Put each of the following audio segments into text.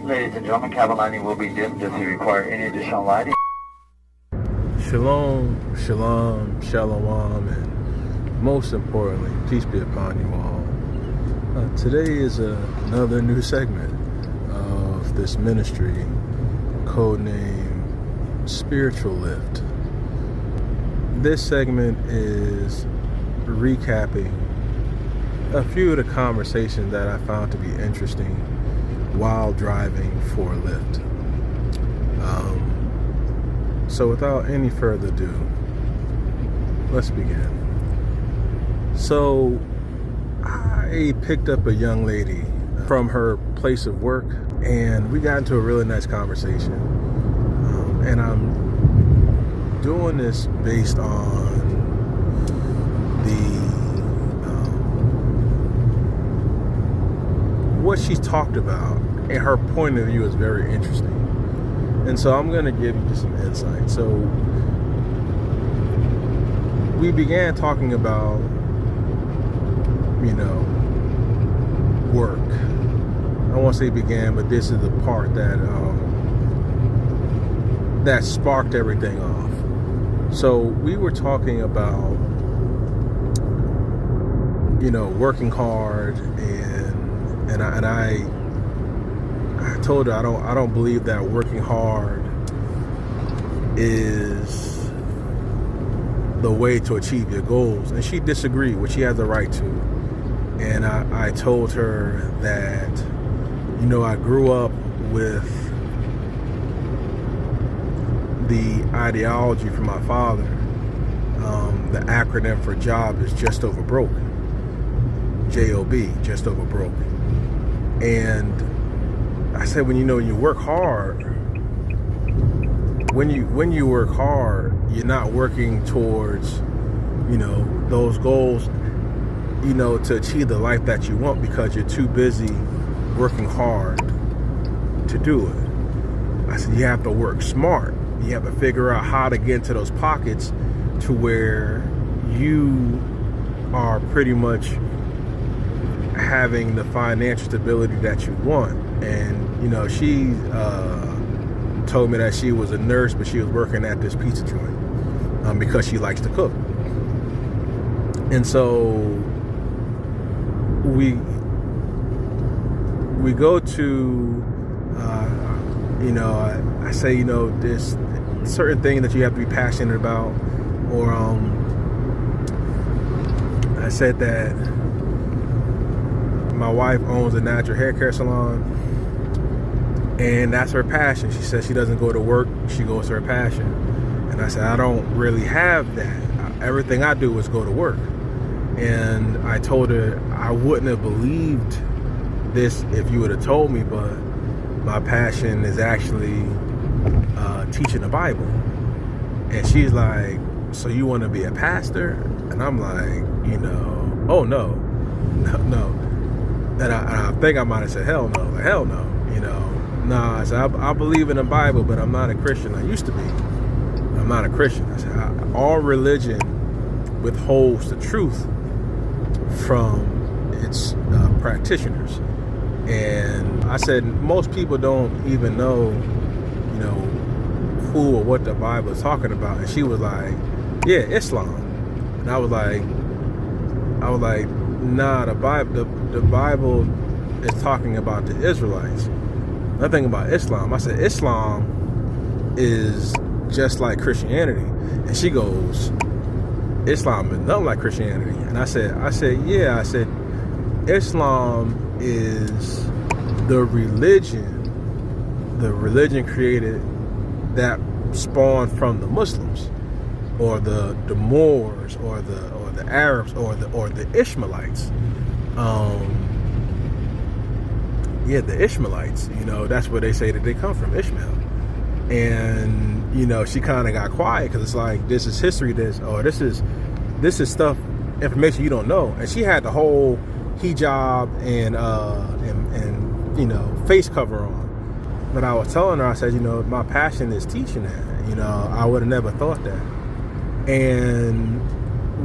Ladies and gentlemen, cabin lighting will be dimmed if you require any additional lighting. Shalom, shalom, shalom, and most importantly, peace be upon you all. Today is another new segment of this ministry, codenamed Spiritual Lift. This segment is recapping a few of the conversations that I found to be interesting while driving for Lyft. So without any further ado, let's begin. So I picked up a young lady from her place of work, and we got into a really nice conversation. And I'm doing this based on what she's talked about, and her point of view is very interesting. And so I'm going to give you just some insight. So we began talking about, work. I won't say began, but this is the part that sparked everything off. So we were talking about, working hard, and I told her I don't believe that working hard is the way to achieve your goals. And she disagreed, which she has the right to. And I told her that, I grew up with the ideology from my father. The acronym for job is just over broke. J-O-B, just over broke. And I said, when you work hard, when you work hard, you're not working towards, those goals, to achieve the life that you want, because you're too busy working hard to do it. I said, you have to work smart. You have to figure out how to get into those pockets to where you are pretty much having the financial stability that you want. And she told me that she was a nurse, but she was working at this pizza joint because she likes to cook. And so we go to I say, there's certain things that you have to be passionate about, or I said that my wife owns a natural hair care salon, and that's her passion. She says she doesn't go to work, she goes to her passion. And I said, I don't really have that. Everything I do is go to work. And I told her I wouldn't have believed this if you would have told me, but my passion is actually teaching the Bible. And she's like, so you want to be a pastor? And I'm like, oh no. And I think I might have said, hell no. Nah, I said, I believe in the Bible, but I'm not a Christian. I used to be. I'm not a Christian. I said, all religion withholds the truth from its practitioners. And I said, most people don't even know, who or what the Bible is talking about. And she was like, yeah, Islam. And I was like, nah, the Bible is talking about the Israelites. Nothing about Islam. I said, Islam is just like Christianity. And she goes, Islam is nothing like Christianity. And I said, yeah. I said, Islam is the religion created that spawned from the Muslims, or the Moors, or the Arabs, or the Ishmaelites. The Ishmaelites, that's where they say that they come from, Ishmael. And she kind of got quiet, because it's like, this is history, this is stuff, information you don't know. And she had the whole hijab and face cover on. But I was telling her, I said, my passion is teaching that. I would have never thought that. And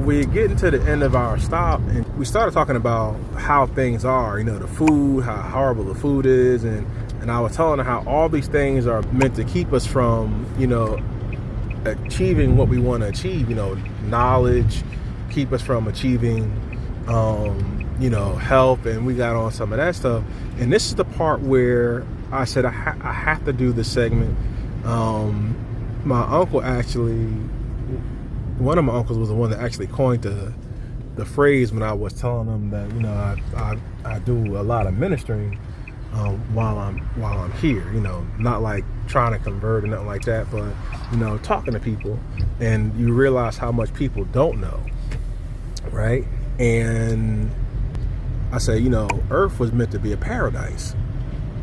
we're getting to the end of our stop, and we started talking about how things are, the food, how horrible the food is, and And I was telling her how all these things are meant to keep us from, achieving what we want to achieve, knowledge, keep us from achieving, health, and we got on some of that stuff. And this is the part where I said I have to do this segment. My uncle actually, one of my uncles was the one that actually coined the phrase when I was telling him that I do a lot of ministering while I'm here, not like trying to convert or nothing like that, but talking to people, and you realize how much people don't know, right? And I said, Earth was meant to be a paradise,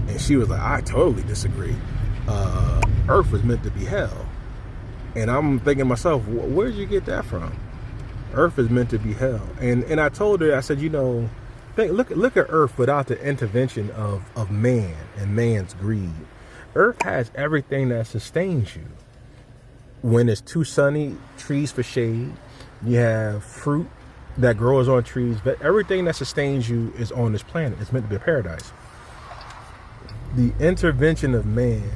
and she was like, I totally disagree. Earth was meant to be hell. And I'm thinking to myself, where'd you get that from? Earth is meant to be hell. And I told her, I said, look at Earth without the intervention of man and man's greed. Earth has everything that sustains you. When it's too sunny, trees for shade. You have fruit that grows on trees. But everything that sustains you is on this planet. It's meant to be a paradise. The intervention of man,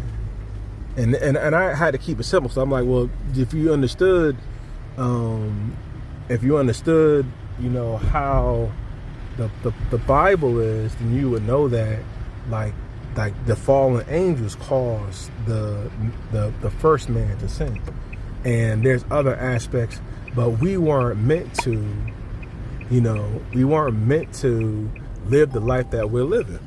and I had to keep it simple. So I'm like, well, if you understood, how the Bible is, then you would know that like the fallen angels caused the first man to sin. And there's other aspects, but we weren't meant to live the life that we're living.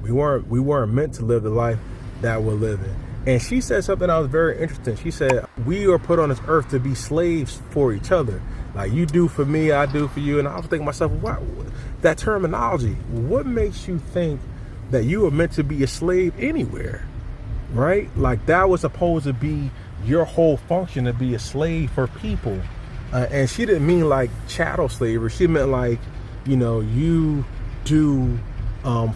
We weren't meant to live the life that we're living. And she said something that was very interesting. She said, we are put on this earth to be slaves for each other. Like, you do for me, I do for you. And I was thinking to myself, what that terminology, what makes you think that you are meant to be a slave anywhere, right? Like, that was supposed to be your whole function, to be a slave for people. And she didn't mean like chattel slavery. She meant like, you do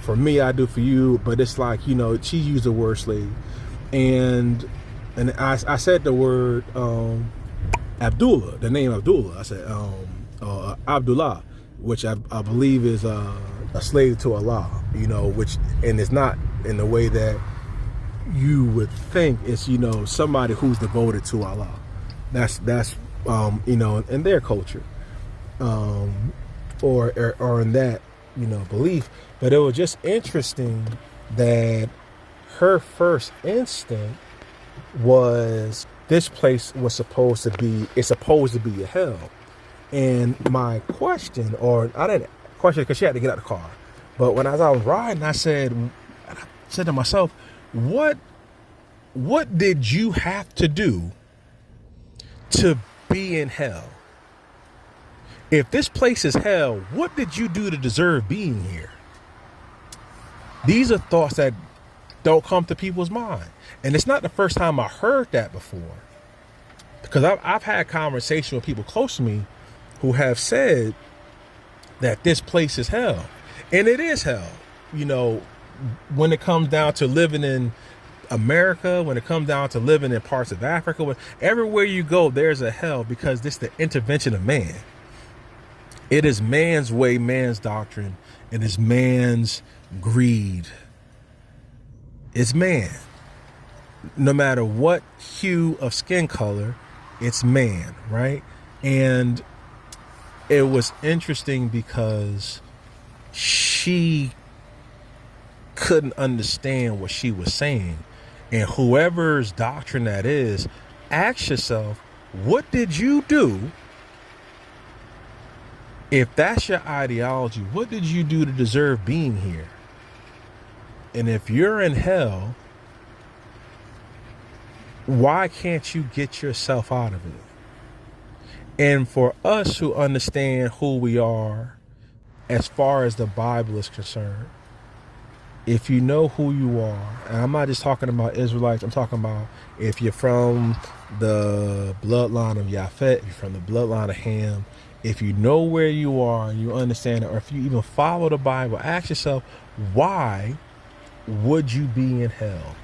for me, I do for you. But it's like, she used the word slave. And I said the word Abdullah, the name Abdullah. I said Abdullah, which I believe is a slave to Allah, which, and it's not in the way that you would think. It's, somebody who's devoted to Allah. That's in their culture, or in that, belief. But it was just interesting that her first instinct was this place was supposed to be a hell. And my question, or I didn't question because she had to get out of the car, but when I was riding, I said to myself, what did you have to do to be in hell? If this place is hell, what did you do to deserve being here? These are thoughts that don't come to people's mind. And it's not the first time I heard that before, because I've had conversations with people close to me who have said that this place is hell. And it is hell. When it comes down to living in America, when it comes down to living in parts of Africa, everywhere you go, there's a hell, because this is the intervention of man. It is man's way, man's doctrine. It is man's greed. It's man. No matter what hue of skin color, it's man, right? And it was interesting because she couldn't understand what she was saying. And whoever's doctrine that is, ask yourself, what did you do? If that's your ideology, what did you do to deserve being here? And if you're in hell, why can't you get yourself out of it? And for us who understand who we are, as far as the Bible is concerned, if you know who you are, and I'm not just talking about Israelites, I'm talking about if you're from the bloodline of Yafet, if you're from the bloodline of Ham, if you know where you are and you understand it, or if you even follow the Bible, ask yourself, why would you be in hell?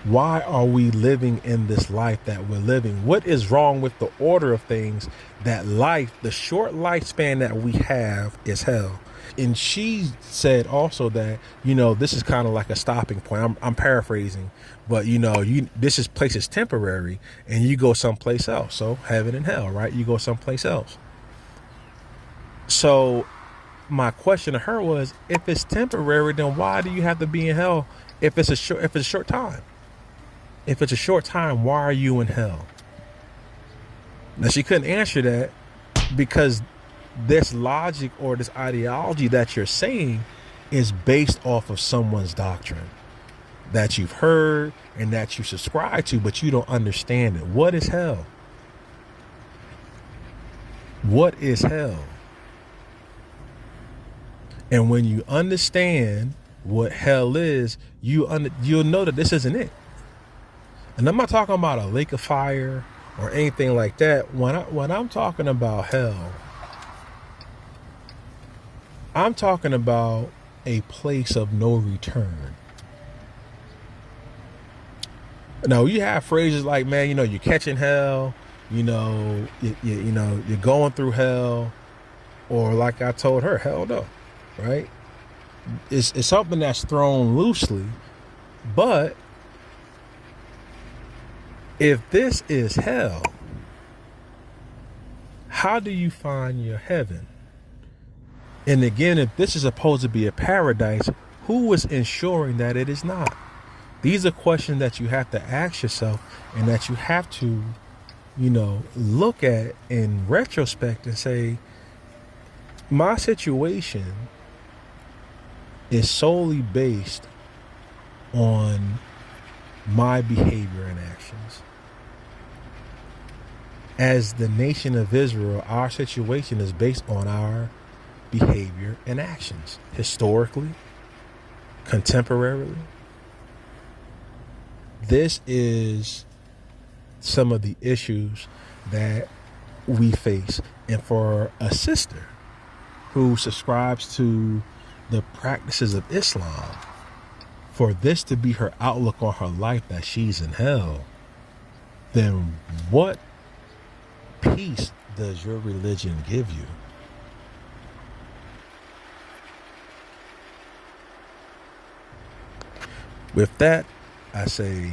Why are we living in this life that we're living? What is wrong with the order of things? That life, the short lifespan that we have, is hell. And she said also that, this is kind of like a stopping point. I'm paraphrasing, but this place is temporary, and you go someplace else. So heaven and hell, right? You go someplace else. So my question to her was, if it's temporary, then why do you have to be in hell if it's a short time? If it's a short time, why are you in hell? Now, she couldn't answer that because this logic or this ideology that you're saying is based off of someone's doctrine that you've heard and that you subscribe to, but you don't understand it. What is hell? What is hell? And when you understand what hell is, you'll know that this isn't it. And I'm not talking about a lake of fire or anything like that. When I'm talking about hell, I'm talking about a place of no return. Now, you have phrases like, man, you're catching hell, you're going through hell, or like I told her, hell no, right? It's something that's thrown loosely, but if this is hell, how do you find your heaven? And again, if this is supposed to be a paradise, who is ensuring that it is not? These are questions that you have to ask yourself, and that you have to, look at in retrospect and say, my situation is solely based on my behavior and actions. As the nation of Israel, our situation is based on our behavior and actions, historically, contemporarily. This is some of the issues that we face. And for a sister who subscribes to the practices of Islam, for this to be her outlook on her life, that she's in hell, then what peace does your religion give you? With that, I say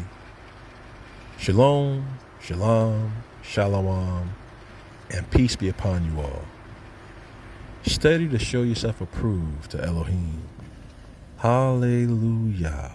shalom, shalom, shalom, and peace be upon you all. Study to show yourself approved to Elohim. Hallelujah.